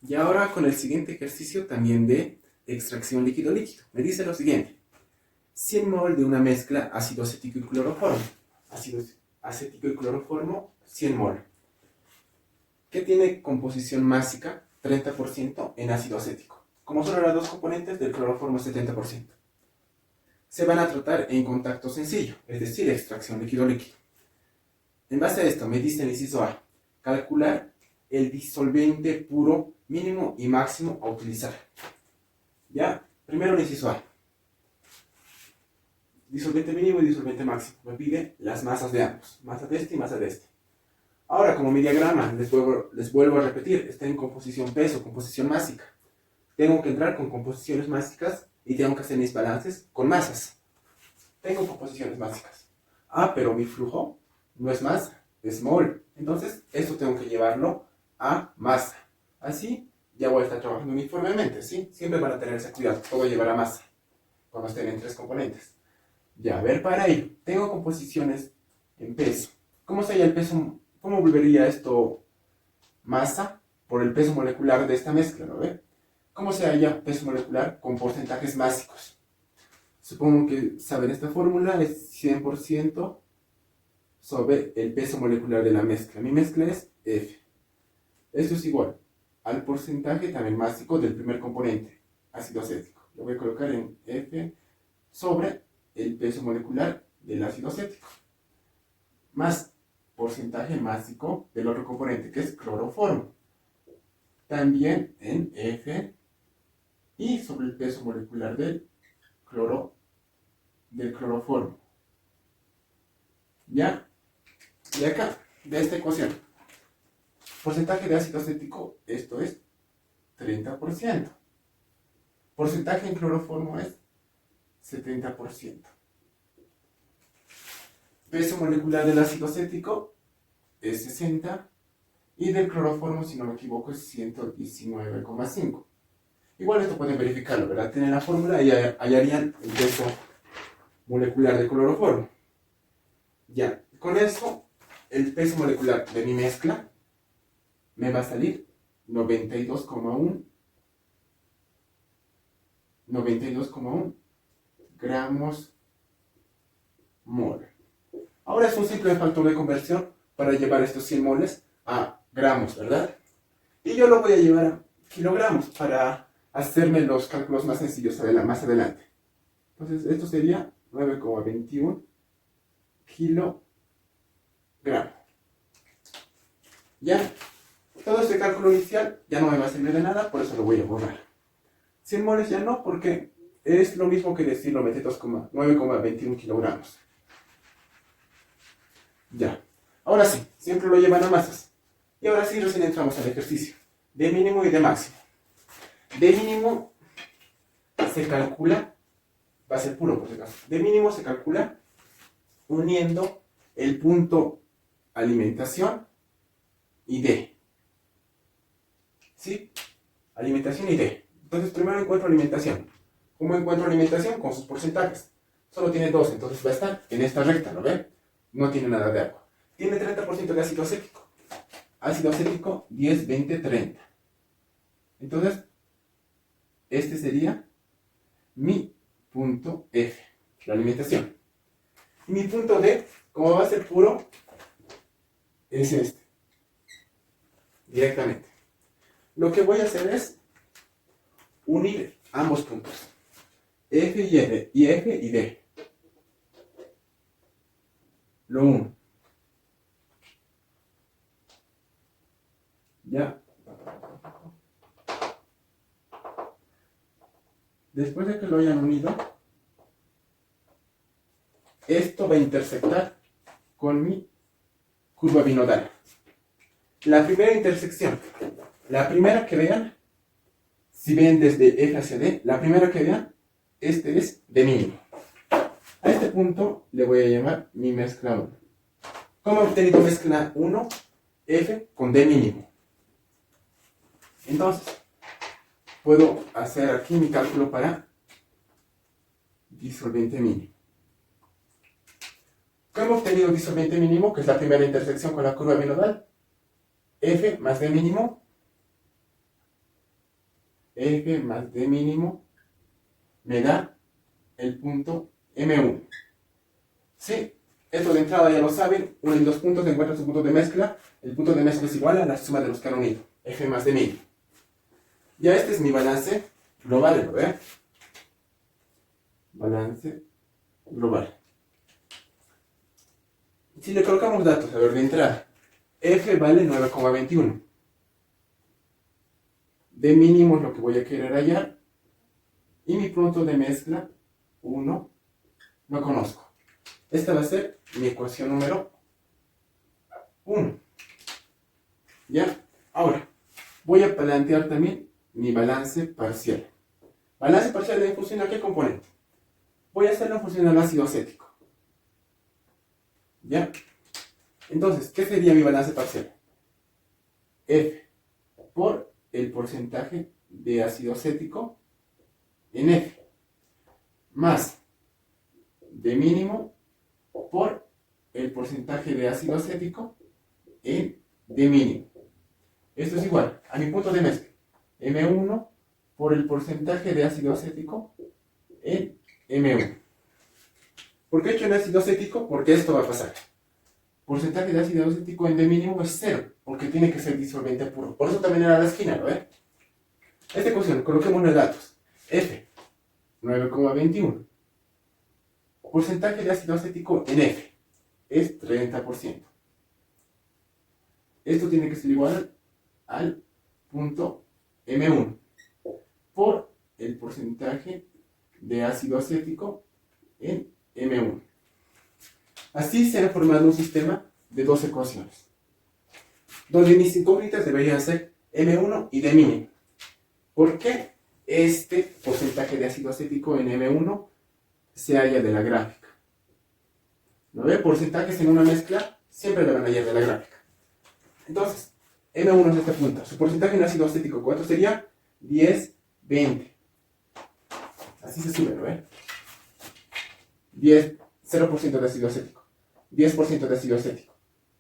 Y ahora con el siguiente ejercicio también de extracción líquido-líquido. Me dice lo siguiente. 100 mol de una mezcla ácido acético y cloroformo. Ácido acético y cloroformo, 100 mol. ¿Qué tiene composición másica? 30% en ácido acético. Como solo las dos componentes del cloroformo 70%. Se van a tratar en contacto sencillo, es decir, extracción líquido-líquido. En base a esto me dice el inciso A, calcular el disolvente puro mínimo y máximo a utilizar. Ya, primero el inciso A. Disolvente mínimo y disolvente máximo. Me pide las masas de ambos, masa de este y masa de este. Ahora, como mi diagrama, les vuelvo a repetir, está en composición peso, composición másica. Tengo que entrar con composiciones másicas y tengo que hacer mis balances con masas. Tengo composiciones básicas. Ah, pero mi flujo no es masa, es mol. Entonces, esto tengo que llevarlo a masa. Así, ya voy a estar trabajando uniformemente, ¿sí? Siempre van a tener ese cuidado, todo llevar a masa, cuando estén en tres componentes. Ya, a ver, para ello, tengo composiciones en peso. ¿Cómo sería el peso? ¿Cómo volvería esto masa por el peso molecular de esta mezcla, ¿no ve? ¿Cómo se halla peso molecular con porcentajes másicos? Supongo que saben esta fórmula, es 100% sobre el peso molecular de la mezcla. Mi mezcla es F. Esto es igual al porcentaje también másico del primer componente, ácido acético. Lo voy a colocar en F sobre el peso molecular del ácido acético, más porcentaje másico del otro componente, que es cloroformo. También en F y sobre el peso molecular del cloroformo. ¿Ya? Y acá, de esta ecuación, porcentaje de ácido acético, esto es 30%. Porcentaje en cloroformo es 70%. Peso molecular del ácido acético es 60 y del cloroformo, si no me equivoco, es 119,5. Igual esto pueden verificarlo, ¿verdad? Tienen la fórmula y hallarían el peso molecular del cloroformo. Ya, con eso, el peso molecular de mi mezcla me va a salir 92,1 gramos mol. Ahora es un simple factor de conversión para llevar estos 100 moles a gramos, ¿verdad? Y yo lo voy a llevar a kilogramos para hacerme los cálculos más sencillos más adelante. Entonces, esto sería 9,21 kilogramos. Ya, todo este cálculo inicial ya no me va a servir de nada, por eso lo voy a borrar. 100 moles ya no, porque es lo mismo que decir 9,21 kilogramos. Ya, ahora sí, siempre lo llevan a masas. Y ahora sí, recién entramos al ejercicio de mínimo y de máximo. De mínimo se calcula, va a ser puro por si acaso. De mínimo se calcula uniendo el punto alimentación y D. ¿Sí? Alimentación y D. Entonces primero encuentro alimentación. ¿Cómo encuentro alimentación? Con sus porcentajes. Solo tiene 2, entonces va a estar en esta recta, ¿lo ven? No tiene nada de agua. Tiene 30% de ácido acético. Ácido acético 10, 20, 30. Entonces, este sería mi punto F, la alimentación. Y mi punto D, como va a ser puro, es este. Directamente. Lo que voy a hacer es unir ambos puntos. F y D, y F y D. Lo uno. Ya. Después de que lo hayan unido, esto va a intersectar con mi curva binodal. La primera intersección, la primera que vean, si ven desde F hacia D, la primera que vean, este es D mínimo. A este punto le voy a llamar mi mezcla 1. ¿Cómo he obtenido mezcla 1? F con D mínimo. Entonces, puedo hacer aquí mi cálculo para disolvente mínimo. ¿Cómo he obtenido disolvente mínimo? Que es la primera intersección con la curva binodal. F más D mínimo F más D mínimo me da el punto M1. ¿Sí? Esto de entrada ya lo saben. Unen dos puntos, encuentran su punto de mezcla. El punto de mezcla es igual a la suma de los que han unido. F más D mínimo. Ya este es mi balance global, ¿lo ven? Balance global. Si le colocamos datos, a ver, de entrada, F vale 9,21. D mínimo es lo que voy a querer hallar. Y mi punto de mezcla, 1, no conozco. Esta va a ser mi ecuación número 1. ¿Ya? Ahora, voy a plantear también mi balance parcial. Balance parcial en función a qué componente. Voy a hacerlo en función al ácido acético. ¿Ya? Entonces, ¿qué sería mi balance parcial? F por el porcentaje de ácido acético en F, más D mínimo por el porcentaje de ácido acético en D mínimo. Esto es igual a mi punto de mezcla, M1 por el porcentaje de ácido acético en M1. ¿Por qué he hecho en ácido acético? Porque esto va a pasar. Porcentaje de ácido acético en D mínimo es 0, porque tiene que ser disolvente puro. Por eso también era la esquina, ¿lo ven? Esta ecuación, coloquemos los datos. F, 9,21. Porcentaje de ácido acético en F es 30%. Esto tiene que ser igual al punto M1 por el porcentaje de ácido acético en M1. Así se ha formado un sistema de dos ecuaciones, donde mis incógnitas deberían ser M1 y D mínimo. ¿Por qué este porcentaje de ácido acético en M1 se halla de la gráfica? ¿No ve? Porcentajes en una mezcla siempre le van a hallar de la gráfica. Entonces, M1 es este punto. Su porcentaje en ácido acético, ¿cuánto sería? 10, 20. Así se sube, ¿no ve? 0% de ácido acético, 10% de ácido acético,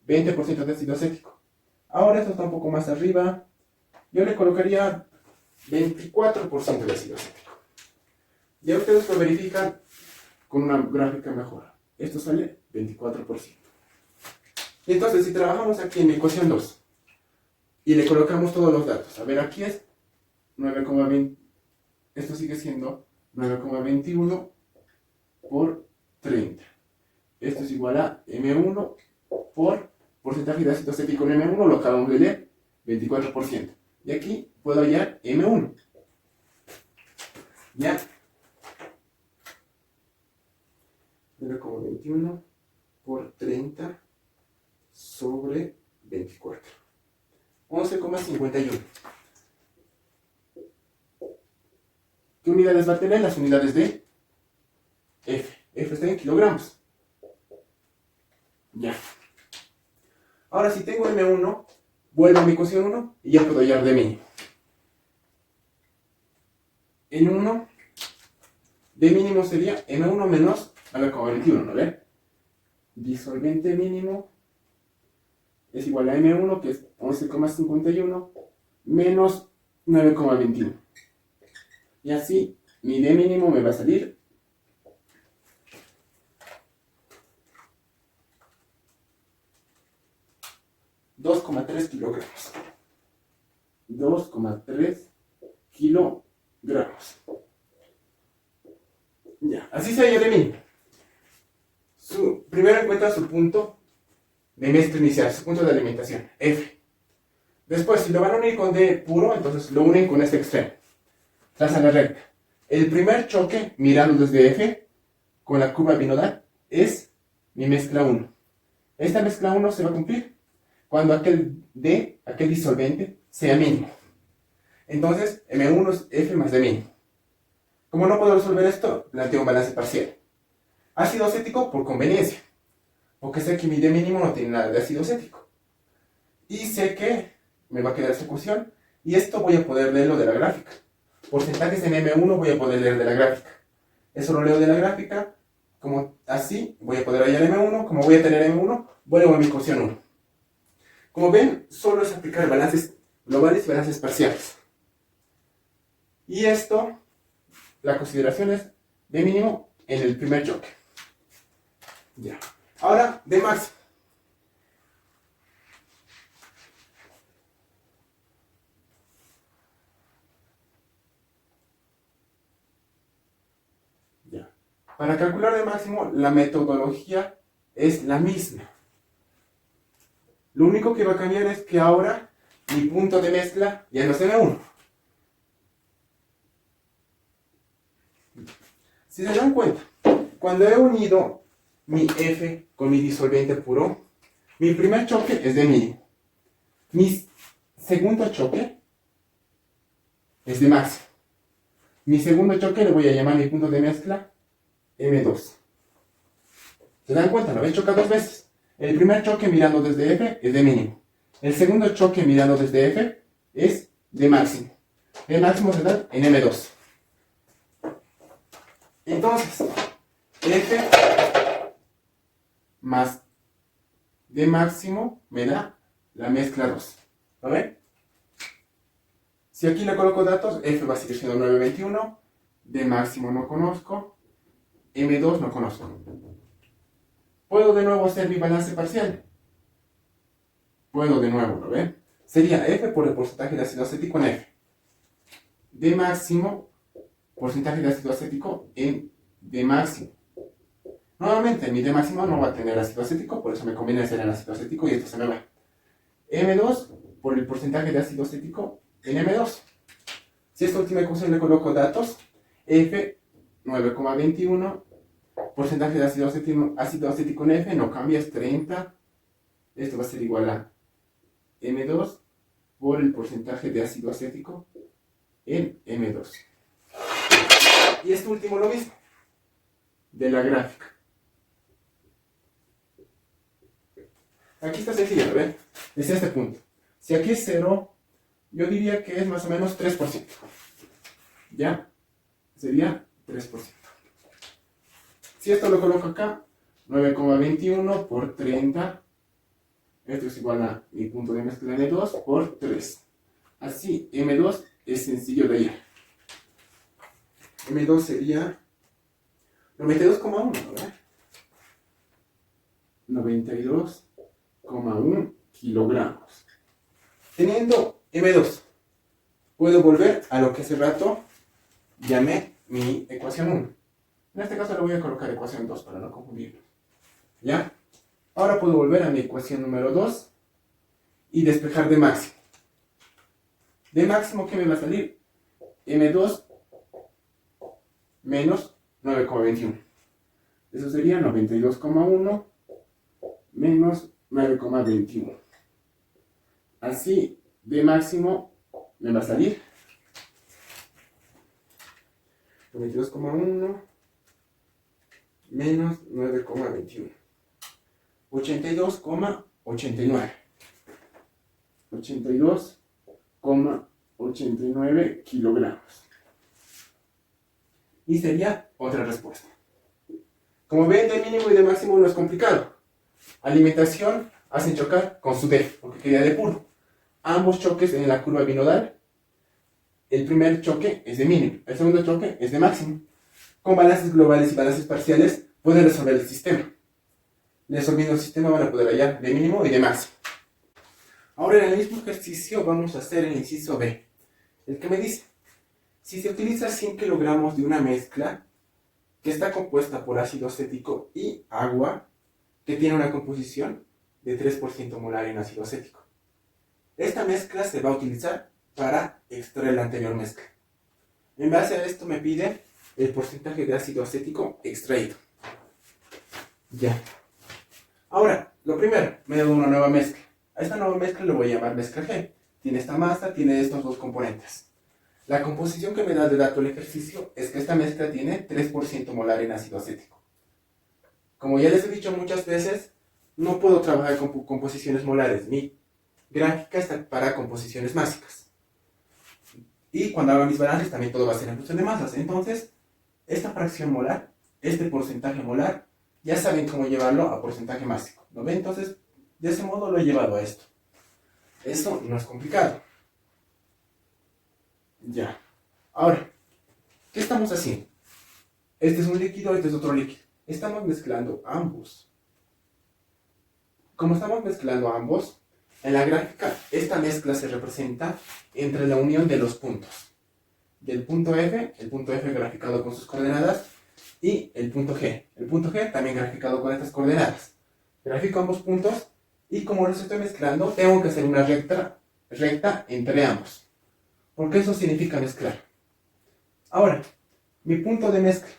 20% de ácido acético. Ahora esto está un poco más arriba. Yo le colocaría 24% de ácido acético. Ya ustedes lo verifican con una gráfica mejor. Esto sale 24%. Entonces, si trabajamos aquí en la ecuación 2 y le colocamos todos los datos, a ver, aquí es 9,20. Esto sigue siendo 9,21 por 30. Esto es igual a M1 por porcentaje de ácido acético en M1, lo acabamos de leer, 24%. Y aquí puedo hallar M1. ¿Ya? 9,21 por 30 sobre 24. 11,51. ¿Qué unidades va a tener? Las unidades de F. F está en kilogramos. Ya. Ahora si tengo M1, vuelvo a mi ecuación 1 y ya puedo hallar D mínimo. En 1, D mínimo sería M1 menos 9,21, ¿no ve? Disolvente mínimo es igual a M1, que es 11,51, menos 9,21. Y así, mi D mínimo me va a salir 2,3 kilogramos. 2,3 kilogramos. Ya, así se halla de mínimo. Primero encuentra su punto de mezcla inicial, su punto de alimentación, F. Después, si lo van a unir con D puro, entonces lo unen con este extremo. Trazan la recta. El primer choque, mirando desde F, con la curva binodal, es mi mezcla 1. Esta mezcla 1 se va a cumplir cuando aquel D, aquel disolvente, sea mínimo. Entonces, M1 es F más D mínimo. Como no puedo resolver esto, planteo un balance parcial. Ácido acético por conveniencia, porque sé que mi D mínimo no tiene nada de ácido acético. Y sé que me va a quedar esta ecuación, y esto voy a poder leerlo de la gráfica. Porcentajes en M1 voy a poder leer de la gráfica. Eso lo leo de la gráfica, como así voy a poder hallar M1, como voy a tener M1, vuelvo a mi ecuación 1. Como ven, solo es aplicar balances globales y balances parciales. Y esto, la consideración es de mínimo en el primer choque. Ya. Ahora, de máximo. Ya. Para calcular de máximo, la metodología es la misma. Lo único que va a cambiar es que ahora mi punto de mezcla ya no es M1. Si se dan cuenta, cuando he unido mi F con mi disolvente puro, mi primer choque es de mínimo. Mi segundo choque es de máximo. Mi segundo choque le voy a llamar mi punto de mezcla M2. ¿Se dan cuenta? Lo he chocado dos veces. El primer choque mirando desde F es de mínimo. El segundo choque mirando desde F es de máximo. El máximo se da en M2. Entonces, F más de máximo me da la mezcla 2. ¿Lo ven? Si aquí le coloco datos, F va a seguir siendo 921, de máximo no conozco, M2 no conozco. ¿Puedo de nuevo hacer mi balance parcial? Puedo de nuevo, ¿lo ven? Sería F por el porcentaje de ácido acético en F. De máximo, porcentaje de ácido acético en D máximo. Nuevamente, mi D máximo no va a tener ácido acético, por eso me conviene hacer el ácido acético y esto se me va. M2 por el porcentaje de ácido acético en M2. Si a esta última ecuación le coloco datos, F 9,21, porcentaje de ácido acético en F no cambia, es 30. Esto va a ser igual a M2 por el porcentaje de ácido acético en M2. Y esto último lo mismo, de la gráfica. Aquí está sencillo, ¿ven? Desde este punto. Si aquí es 0, yo diría que es más o menos 3%. ¿Ya? Sería 3%. Si esto lo coloco acá, 9,21 por 30. Esto es igual a mi punto de mezcla M2 por 3. Así, M2 es sencillo de hallar. M2 sería 92,1, ¿verdad? 92,1 kilogramos. Teniendo M2, puedo volver a lo que hace rato llamé mi ecuación 1. En este caso le voy a colocar ecuación 2 para no confundirlo. ¿Ya? Ahora puedo volver a mi ecuación número 2 y despejar de máximo. De máximo, ¿qué me va a salir? M2 menos 9,21. Eso sería 92,1 menos 9,21. Así, de máximo me va a salir 92,1 menos 9,21. 82,89. 82,89 kilogramos. Y sería otra respuesta. Como ven, de mínimo y de máximo no es complicado. Alimentación hacen chocar con su D, porque quería de puro. Ambos choques en la curva binodal. El primer choque es de mínimo, el segundo choque es de máximo. Con balances globales y balances parciales pueden resolver el sistema. Resolviendo el sistema van a poder hallar de mínimo y de máximo. Ahora en el mismo ejercicio vamos a hacer el inciso B. El que me dice, si se utiliza 100 kilogramos de una mezcla que está compuesta por ácido acético y agua, que tiene una composición de 3% molar en ácido acético. Esta mezcla se va a utilizar para extraer la anterior mezcla. En base a esto me pide el porcentaje de ácido acético extraído. Ya. Ahora, lo primero, me da una nueva mezcla. A esta nueva mezcla le voy a llamar mezcla G. Tiene esta masa, tiene estos dos componentes. La composición que me da de dato el ejercicio es que esta mezcla tiene 3% molar en ácido acético. Como ya les he dicho muchas veces, no puedo trabajar con composiciones molares. Mi gráfica está para composiciones másicas. Y cuando haga mis balances también todo va a ser en función de masas. Entonces, esta fracción molar, este porcentaje molar, ya saben cómo llevarlo a porcentaje másico. ¿Lo ven? Entonces, de ese modo lo he llevado a esto. Eso no es complicado. Ya. Ahora, ¿qué estamos haciendo? Este es un líquido, este es otro líquido. Estamos mezclando ambos. Como estamos mezclando ambos, en la gráfica esta mezcla se representa entre la unión de los puntos. Del punto F, el punto F graficado con sus coordenadas, y el punto G. El punto G también graficado con estas coordenadas. Grafico ambos puntos y como los estoy mezclando, tengo que hacer una recta entre ambos. Porque eso significa mezclar. Ahora, mi punto de mezcla.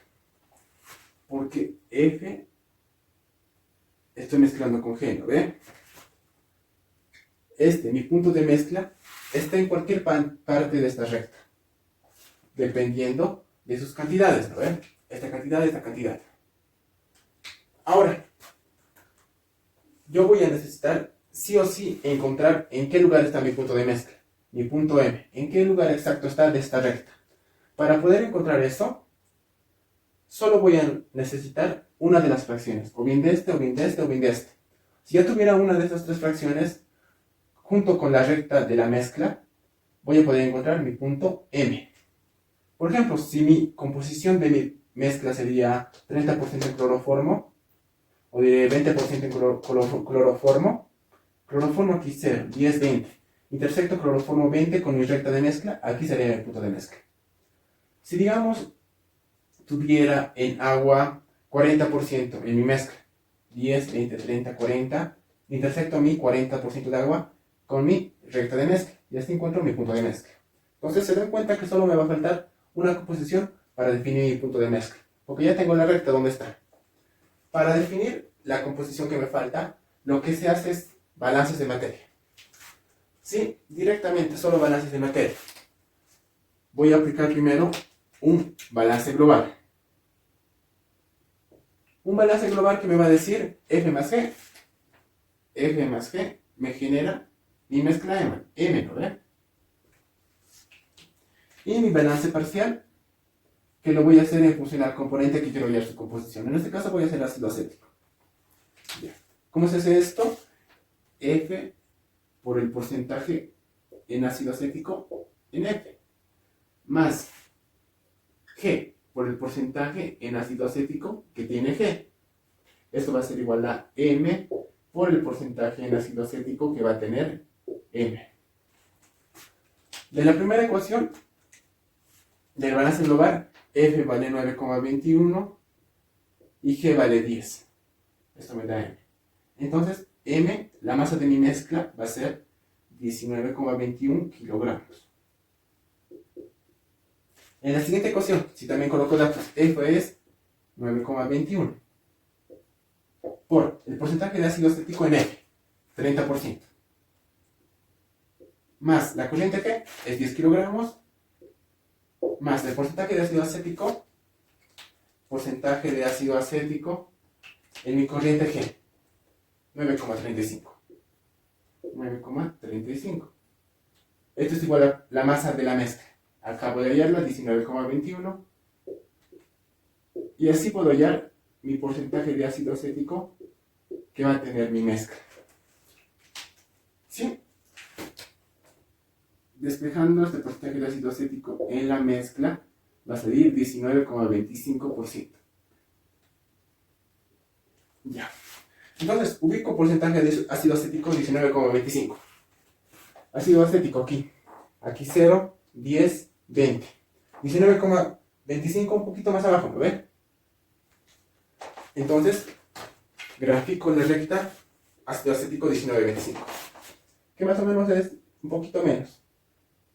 Porque F estoy mezclando con G, ¿no ve? Mi punto de mezcla, está en cualquier parte de esta recta. Dependiendo de sus cantidades, ¿no ve? Esta cantidad. Ahora, yo voy a necesitar sí o sí encontrar en qué lugar está mi punto de mezcla. Mi punto M. ¿En qué lugar exacto está de esta recta? Para poder encontrar eso, solo voy a necesitar una de las fracciones. O bien de este, o bien de este, o bien de este. Si ya tuviera una de estas tres fracciones, junto con la recta de la mezcla, voy a poder encontrar mi punto M. Por ejemplo, si mi composición de mi mezcla sería 30% en cloroformo, o de 20% en cloroformo aquí 0, 10, 20. Intersecto cloroformo 20 con mi recta de mezcla, aquí sería el punto de mezcla. Si digamos tuviera en agua 40% en mi mezcla, 10, 20, 30, 40, intersecto mi 40% de agua con mi recta de mezcla, y así encuentro mi punto de mezcla. Entonces se dan cuenta que solo me va a faltar una composición para definir mi punto de mezcla, porque ya tengo la recta donde está. Para definir la composición que me falta, lo que se hace es balances de materia. Sí, directamente solo balances de materia. Voy a aplicar primero un balance global. Un balance global que me va a decir F más G. F más G me genera mi mezcla M, ¿no ve? Y mi balance parcial, que lo voy a hacer en función al componente que quiero hallar su composición. En este caso voy a hacer ácido acético. Bien. ¿Cómo se hace esto? F por el porcentaje en ácido acético en F, más G por el porcentaje en ácido acético que tiene G. Esto va a ser igual a M por el porcentaje en ácido acético que va a tener M. De la primera ecuación del balance global, F vale 9,21 y G vale 10. Esto me da M. Entonces, M, la masa de mi mezcla, va a ser 19,21 kilogramos. En la siguiente ecuación, si también coloco datos, F es 9,21 por el porcentaje de ácido acético en F, 30%. Más la corriente G es 10 kilogramos, más el porcentaje de ácido acético en mi corriente G, 9,35. 9,35. Esto es igual a la masa de la mezcla. Acabo de hallarla, 19,21. Y así puedo hallar mi porcentaje de ácido acético que va a tener mi mezcla. ¿Sí? Despejando este porcentaje de ácido acético en la mezcla, va a salir 19,25%. Ya. Entonces, ubico porcentaje de ácido acético 19,25. Ácido acético aquí. Aquí 0, 10, 20. 19,25 un poquito más abajo, ¿lo ven? Entonces, grafico la recta ácido acético 19,25. Que más o menos es un poquito menos.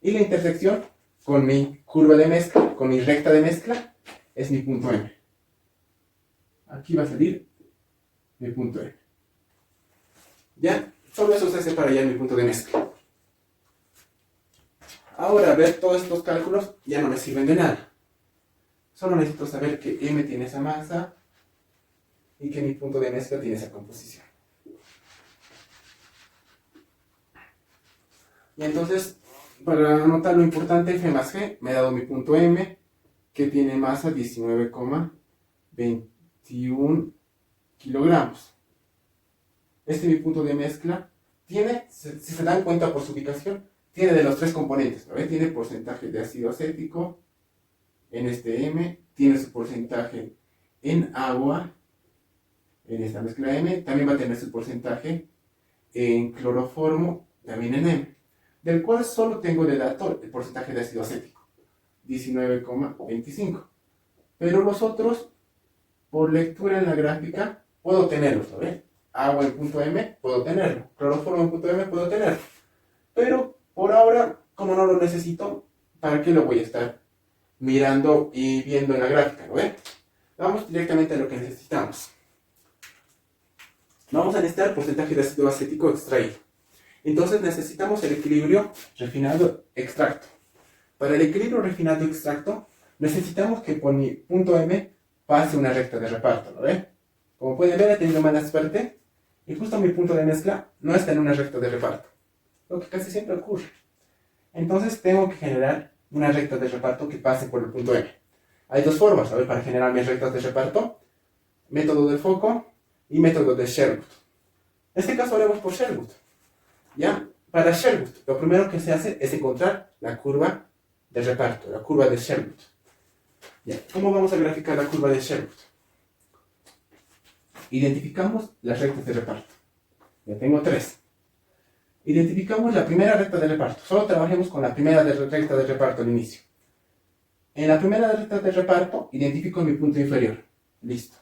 Y la intersección con mi curva de mezcla, con mi recta de mezcla, es mi punto M. Aquí va a salir mi punto M. Ya, solo eso se hace para hallar mi punto de mezcla. Ahora, ver todos estos cálculos ya no me sirven de nada. Solo necesito saber que M tiene esa masa y que mi punto de mezcla tiene esa composición. Y entonces, para anotar lo importante, F más G, me ha dado mi punto M, que tiene masa 19,21 kilogramos. Este mi punto de mezcla tiene, si se dan cuenta por su ubicación, tiene de los tres componentes, ¿no? Tiene porcentaje de ácido acético, en este M, tiene su porcentaje en agua, en esta mezcla M, también va a tener su porcentaje en cloroformo, también en M, del cual solo tengo de dato el porcentaje de ácido acético, 19,25. Pero los otros, por lectura en la gráfica, puedo tenerlos, ¿no ven? Agua en punto M, puedo tenerlo. Cloroformo en punto M, puedo tenerlo. Pero por ahora, como no lo necesito, ¿para qué lo voy a estar mirando y viendo en la gráfica, ¿no ven? Vamos directamente a lo que necesitamos. Vamos a necesitar porcentaje de ácido acético extraído. Entonces necesitamos el equilibrio refinado extracto. Para el equilibrio refinado extracto, necesitamos que por mi punto M pase una recta de reparto, ¿no ven? Como pueden ver, he tenido mala suerte y justo mi punto de mezcla no está en una recta de reparto, lo que casi siempre ocurre. Entonces tengo que generar una recta de reparto que pase por el punto M. Hay dos formas, ¿no? Para generar mis rectas de reparto: método del foco y método de Sherwood. En este caso haremos por Sherwood. ¿Ya? Para Sherwood, lo primero que se hace es encontrar la curva de reparto, la curva de Sherwood. ¿Ya? ¿Cómo vamos a graficar la curva de Sherwood? Identificamos las rectas de reparto. Ya tengo tres. Identificamos la primera recta de reparto. Solo trabajemos con la primera recta de reparto al inicio. En la primera recta de reparto, identifico mi punto inferior. Listo.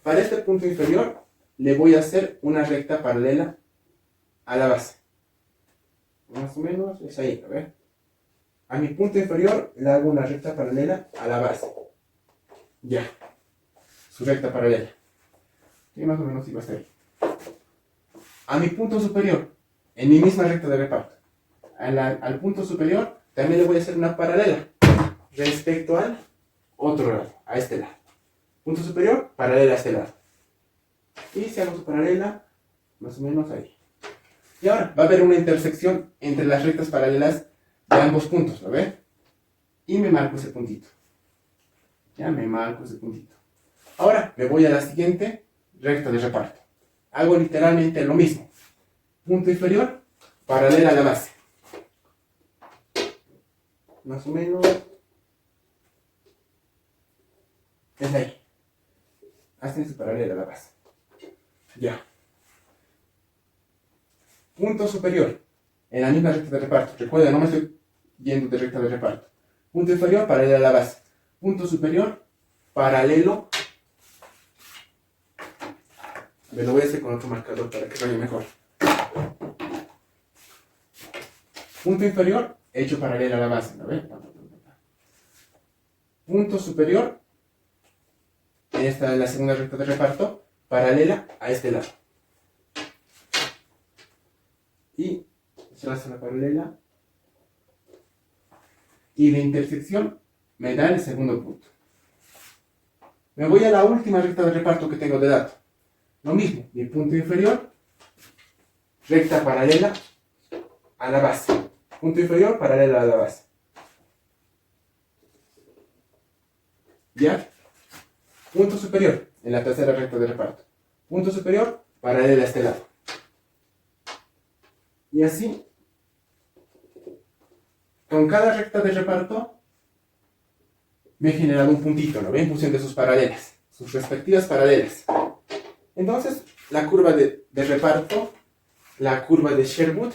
Para este punto inferior, le voy a hacer una recta paralela a la base. Más o menos es ahí, a ver. A mi punto inferior le hago una recta paralela a la base. Ya. Su recta paralela. Y más o menos iba a ser. A mi punto superior, en mi misma recta de reparto. Al punto superior también le voy a hacer una paralela respecto al otro lado, a este lado. Punto superior, paralela a este lado. Y si hago su paralela, más o menos ahí. Y ahora va a haber una intersección entre las rectas paralelas de ambos puntos, ¿lo ven? Y me marco ese puntito. Ya me marco ese puntito. Ahora me voy a la siguiente recta de reparto. Hago literalmente lo mismo. Punto inferior, paralela a la base. Más o menos. Es ahí. Hacen su paralela a la base. Ya. Punto superior, en la misma recta de reparto. Recuerda, no me estoy yendo de recta de reparto. Punto inferior, paralelo a la base. Punto superior, paralelo. Me lo voy a hacer con otro marcador para que vaya mejor. Punto inferior, hecho paralelo a la base, ¿no ven? Punto superior, esta es la segunda recta de reparto, paralela a este lado. Y se hace la paralela. Y la intersección me da el segundo punto. Me voy a la última recta de reparto que tengo de dato. Lo mismo, mi punto inferior, recta paralela a la base. Punto inferior, paralela a la base. ¿Ya? Punto superior, en la tercera recta de reparto. Punto superior, paralela a este lado. Y así, con cada recta de reparto, me he generado un puntito, ¿no ven? En función de sus paralelas, sus respectivas paralelas. Entonces, la curva de reparto, la curva de Sherwood,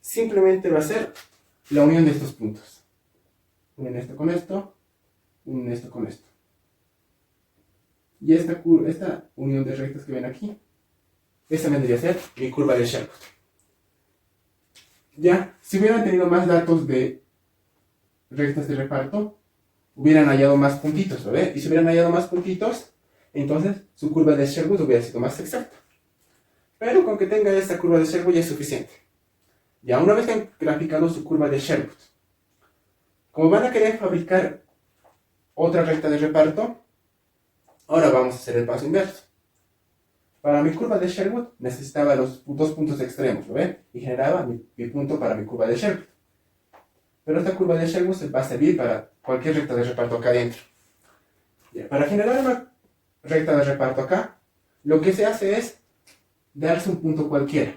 simplemente va a ser la unión de estos puntos. Unen esto con esto, unen esto con esto. Y esta unión de rectas que ven aquí, esa vendría a ser mi curva de Sherwood. Ya, si hubieran tenido más datos de rectas de reparto, hubieran hallado más puntitos, ¿lo ven? Y si hubieran hallado más puntitos, entonces su curva de Sherwood hubiera sido más exacta. Pero con que tenga esta curva de Sherwood ya es suficiente. Ya una vez que han graficado su curva de Sherwood, como van a querer fabricar otra recta de reparto, ahora vamos a hacer el paso inverso. Para mi curva de Sherwood necesitaba los dos puntos extremos, ¿lo ven? Y generaba mi punto para mi curva de Sherwood. Pero esta curva de Sherwood va a servir para cualquier recta de reparto acá adentro. Ya, para generar una recta de reparto acá, lo que se hace es darse un punto cualquiera.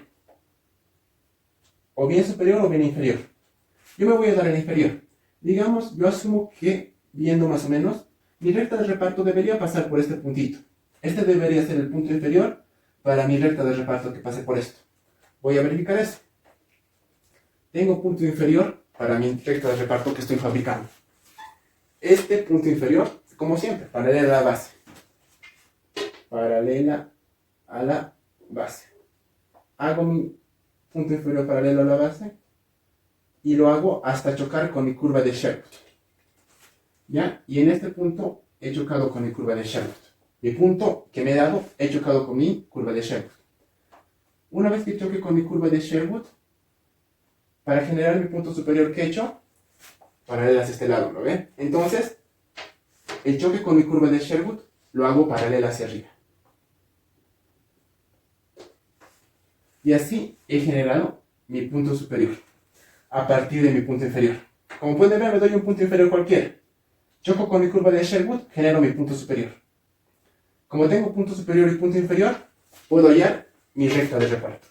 O bien superior o bien inferior. Yo me voy a dar el inferior. Digamos, yo asumo que viendo más o menos, mi recta de reparto debería pasar por este puntito. Este debería ser el punto inferior para mi recta de reparto que pase por esto. Voy a verificar eso. Tengo punto inferior para mi recta de reparto que estoy fabricando. Este punto inferior, como siempre, paralela a la base. Paralela a la base. Hago mi punto inferior paralelo a la base y lo hago hasta chocar con mi curva de Sherwood. ¿Ya? Y en este punto he chocado con mi curva de Sherwood. Mi punto que me he dado, he chocado con mi curva de Sherwood. Una vez que choque con mi curva de Sherwood, para generar mi punto superior que he hecho, paralelas a este lado, ¿lo ven? Entonces, el choque con mi curva de Sherwood lo hago paralela hacia arriba. Y así he generado mi punto superior a partir de mi punto inferior. Como pueden ver, me doy un punto inferior cualquiera. Choco con mi curva de Sherwood, genero mi punto superior. Como tengo punto superior y punto inferior, puedo hallar mi recta de reparto,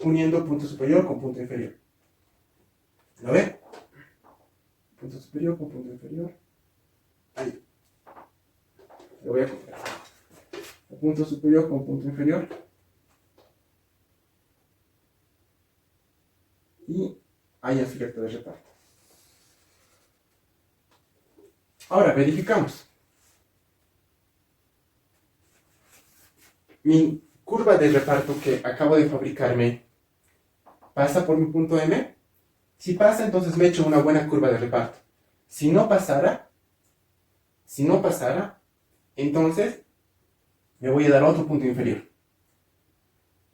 uniendo punto superior con punto inferior. ¿Lo ven? Punto superior con punto inferior. Ahí. Lo voy a copiar. Punto superior con punto inferior. Y hallan su recta de reparto. Ahora verificamos. Mi curva de reparto que acabo de fabricarme pasa por mi punto M. Si pasa, entonces me echo una buena curva de reparto. Si no pasara, entonces me voy a dar otro punto inferior.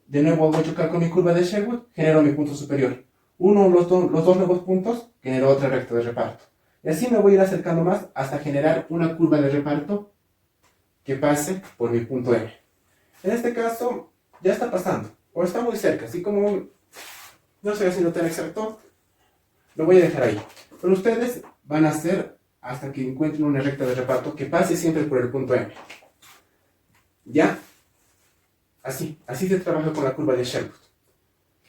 De nuevo voy a chocar con mi curva de Sherwood, genero mi punto superior. Los dos nuevos puntos, genero otra recta de reparto. Y así me voy a ir acercando más hasta generar una curva de reparto que pase por mi punto M. En este caso, ya está pasando, o está muy cerca, así como no estoy haciendo tan exacto, lo voy a dejar ahí. Pero ustedes van a hacer hasta que encuentren una recta de reparto que pase siempre por el punto M. ¿Ya? Así se trabaja con la curva de Sherwood.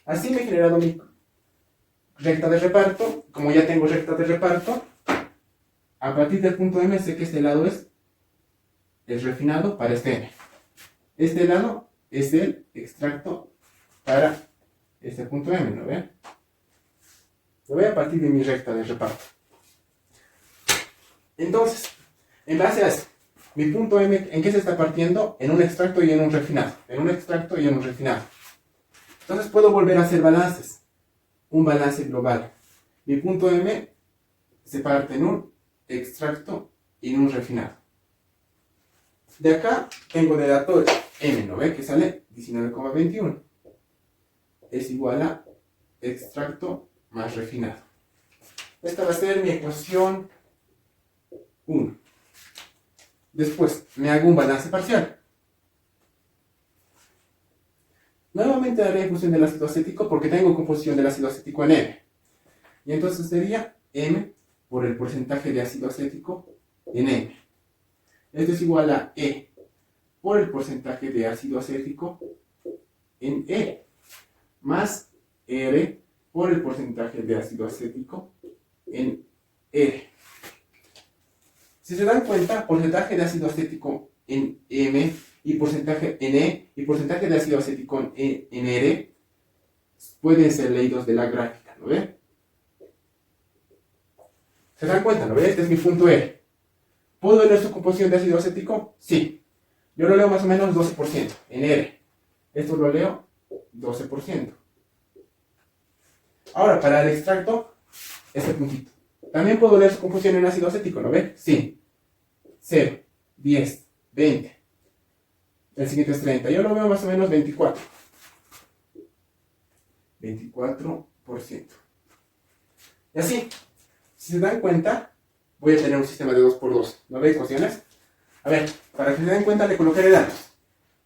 Así me he generado mi recta de reparto. Como ya tengo recta de reparto, a partir del punto M sé que este lado es el refinado para este M. Este lado es el extracto para este punto M, ¿no ven? Lo voy a partir de mi recta de reparto. Entonces, en base a eso, mi punto M, ¿en qué se está partiendo? En un extracto y en un refinado. En un extracto y en un refinado. Entonces puedo volver a hacer balances. Un balance global. Mi punto M se parte en un extracto y en un refinado. De acá tengo de dato M, ¿no ve? Que sale 19,21. Es igual a extracto más refinado. Esta va a ser mi ecuación 1. Después me hago un balance parcial. Nuevamente haré función del ácido acético porque tengo composición del ácido acético en M. Y entonces sería M por el porcentaje de ácido acético en M. Esto es igual a E por el porcentaje de ácido acético en E, más R por el porcentaje de ácido acético en R. Si se dan cuenta, porcentaje de ácido acético en M y porcentaje en E y porcentaje de ácido acético en R pueden ser leídos de la gráfica, ¿no ven? ¿Se dan cuenta? ¿No ven? Este es mi punto R. ¿Puedo leer su composición de ácido acético? Sí. Yo lo leo más o menos 12% en R. Esto lo leo 12%. Ahora, para el extracto, este puntito. También puedo leer su composición en ácido acético, ¿no ven? Sí. 0, 10, 20. El siguiente es 30. Yo lo veo más o menos 24. 24%. Y así, si se dan cuenta, voy a tener un sistema de 2×2. ¿No veis ecuaciones? A ver, para que se den cuenta le colocaré datos.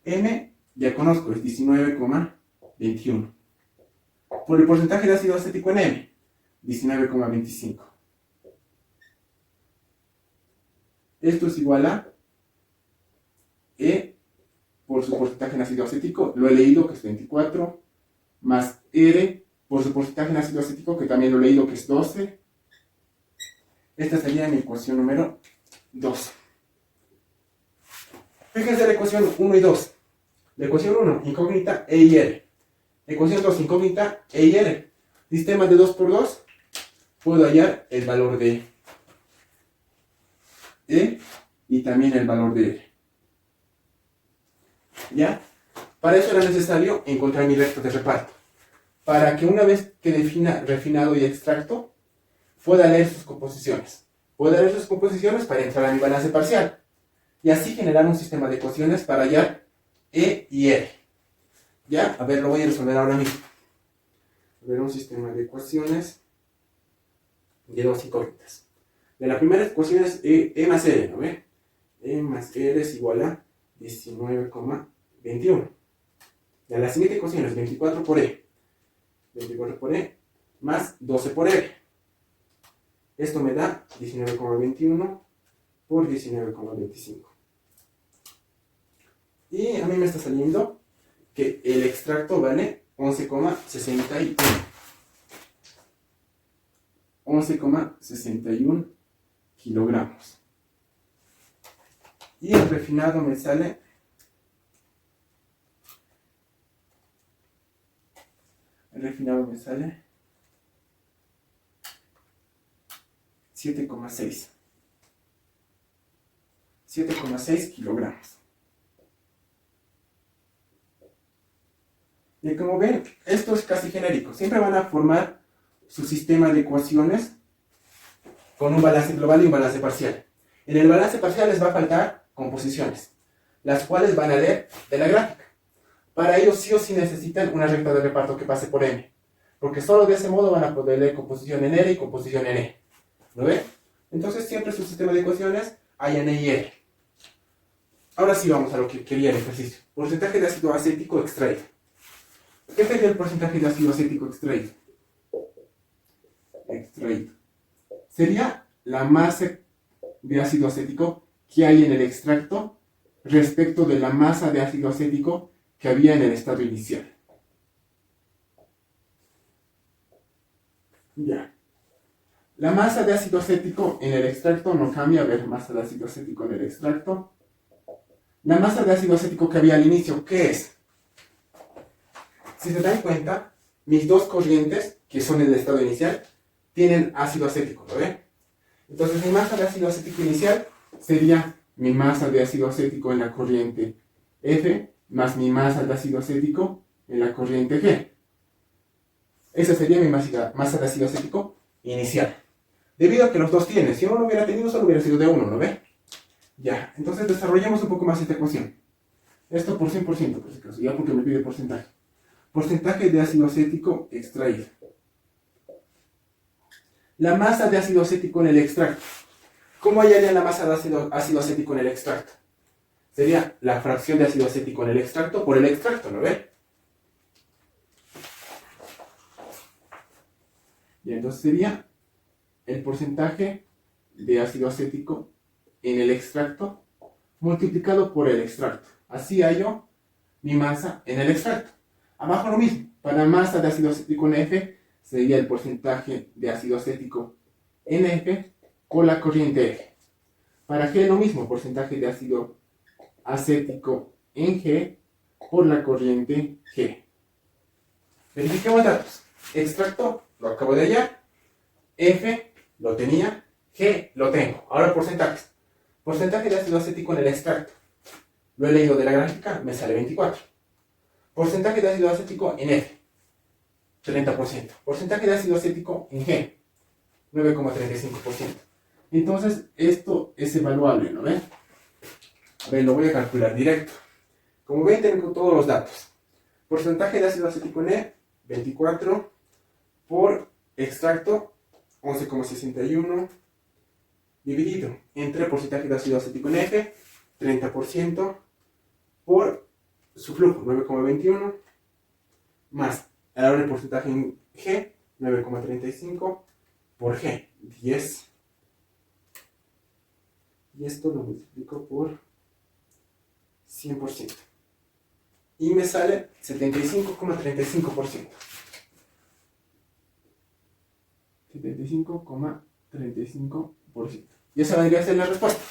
M, ya conozco, es 19,21. Por el porcentaje de ácido acético en M, 19,25. Esto es igual a E por su porcentaje en ácido acético, lo he leído que es 24, más R por su porcentaje en ácido acético, que también lo he leído que es 12, Esta sería mi ecuación número 2. Fíjense la ecuación 1 y 2. La ecuación 1, incógnita E y R. Ecuación 2, incógnita E y R. Sistema de 2 por 2. Puedo hallar el valor de E y también el valor de R. ¿Ya? Para eso era necesario encontrar mi recto de reparto. Para que una vez que defina refinado y extracto, pueda leer sus composiciones. Pueda leer sus composiciones para entrar a mi balance parcial. Y así generar un sistema de ecuaciones para hallar E y R. ¿Ya? A ver, lo voy a resolver ahora mismo. A ver, un sistema de ecuaciones de dos incógnitas. De la primera ecuación es E más R, ¿no ve? E más R es igual a 19,21. Y a la siguiente ecuación es 24 por E. 24 por E más 12 por R. Esto me da 19,21 por 19,25. Y a mí me está saliendo que el extracto vale 11,61. 11,61 kilogramos. Y el refinado me sale 7,6. 7,6 kilogramos. Y como ven, esto es casi genérico. Siempre van a formar su sistema de ecuaciones con un balance global y un balance parcial. En el balance parcial les va a faltar composiciones, las cuales van a leer de la gráfica. Para ello sí o sí necesitan una recta de reparto que pase por M, porque solo de ese modo van a poder leer composición en R y composición en E. ¿Lo ven? Entonces siempre su sistema de ecuaciones hay en E y R. Ahora sí vamos a lo que quería el ejercicio. Porcentaje de ácido acético extraído. ¿Qué sería el porcentaje de ácido acético extraído? Sería la masa de ácido acético que hay en el extracto respecto de la masa de ácido acético que había en el estado inicial. Ya. La masa de ácido acético en el extracto no cambia. A ver, masa de ácido acético en el extracto. La masa de ácido acético que había al inicio, ¿qué es? Si se dan cuenta, mis dos corrientes, que son en el estado inicial, tienen ácido acético, ¿lo ven? Entonces mi masa de ácido acético inicial sería mi masa de ácido acético en la corriente F más mi masa de ácido acético en la corriente G. Esa sería mi masa de ácido acético inicial. Debido a que los dos tienen, si uno lo hubiera tenido, solo hubiera sido de uno, ¿no ve? Ya, entonces desarrollemos un poco más esta ecuación. Esto por 100%, por si acaso, ya porque me pide porcentaje. Porcentaje de ácido acético extraído. La masa de ácido acético en el extracto. ¿Cómo hallaría la masa de ácido acético en el extracto? Sería la fracción de ácido acético en el extracto por el extracto, ¿no ve? Y entonces sería el porcentaje de ácido acético en el extracto multiplicado por el extracto. Así hallo mi masa en el extracto. Abajo lo mismo. Para masa de ácido acético en F sería el porcentaje de ácido acético en F por la corriente F. Para G lo mismo, porcentaje de ácido acético en G por la corriente G. Verifiquemos datos. Extracto lo acabo de hallar. F lo tenía. G lo tengo. Ahora porcentajes. Porcentaje de ácido acético en el extracto. Lo he leído de la gráfica, me sale 24. Porcentaje de ácido acético en F, 30%. Porcentaje de ácido acético en G, 9,35%. Entonces, esto es evaluable, ¿no ven? A ver, lo voy a calcular directo. Como ven, tengo todos los datos. Porcentaje de ácido acético en E, 24, por extracto, 11,61, dividido entre porcentaje de ácido acético en F, 30%, por su flujo, 9,21, más ahora el porcentaje en G, 9,35, por G, 10. Y esto lo multiplico por 100%. Y me sale 75,35%. 75,35%. Y esa vendría a ser la respuesta.